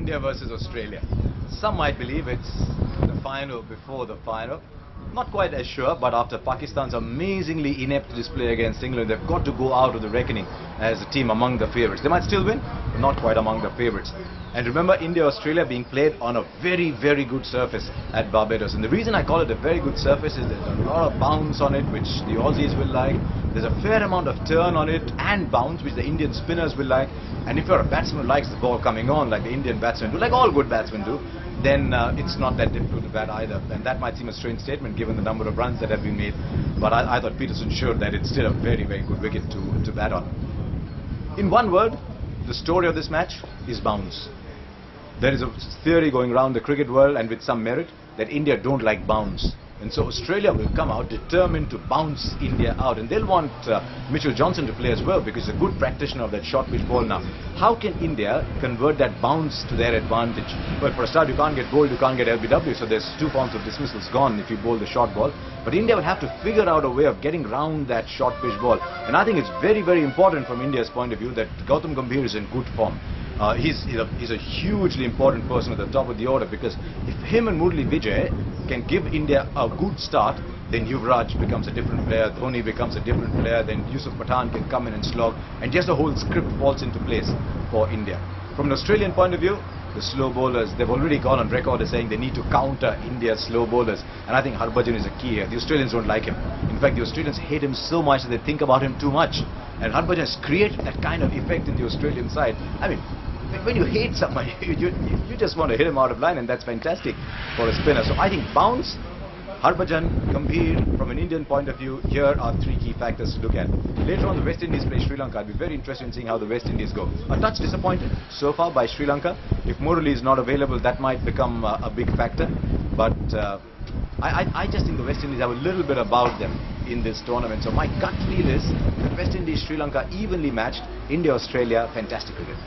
India versus Australia. Some might believe it's the final before the final. Not quite as sure, but after Pakistan's amazingly inept display against England, they've got to go out of the reckoning as a team among the favourites. They might still win, but not quite among the favourites. And remember, India-Australia being played on a very, very good surface at Barbados. And the reason I call it a very good surface is there's a lot of bounce on it, which the Aussies will like. There's a fair amount of turn on it and bounce, which the Indian spinners will like. And if you're a batsman who likes the ball coming on, like the Indian batsmen do, like all good batsmen do, then it's not that difficult to bat either. And that might seem a strange statement given the number of runs that have been made. But I thought Peterson showed that it's still a very, very good wicket to bat on. In one word, the story of this match is bounce. There is a theory going around the cricket world, and with some merit, that India don't like bounce. And so Australia will come out determined to bounce India out. And they'll want Mitchell Johnson to play as well, because he's a good practitioner of that short pitch ball now. How can India convert that bounce to their advantage? Well, for a start, you can't get bowled, you can't get LBW, so there's 2 forms of dismissals gone if you bowl the short ball. But India will have to figure out a way of getting round that short pitch ball. And I think it's very, very important from India's point of view that Gautam Gambhir is in good form. He's a hugely important person at the top of the order, because if him and Murali Vijay can give India a good start, then Yuvraj becomes a different player, Dhoni becomes a different player, then Yusuf Pathan can come in and slog, and just the whole script falls into place for India. From an Australian point of view, the slow bowlers, they've already gone on record as saying they need to counter India's slow bowlers, and I think Harbhajan is a key here. The Australians don't like him. In fact, the Australians hate him so much that they think about him too much, and Harbhajan has created that kind of effect in the Australian side. I mean, when you hate somebody, you just want to hit him out of line, and that's fantastic for a spinner. So I think bounce, Harbhajan, Gambhir, from an Indian point of view, here are 3 key factors to look at. Later on, the West Indies play Sri Lanka. I'd be very interested in seeing how the West Indies go. A touch disappointed so far by Sri Lanka. If Murali is not available, that might become a big factor. But I just think the West Indies have a little bit about them in this tournament. So my gut feel is that West Indies, Sri Lanka evenly matched. India, Australia, fantastic cricket.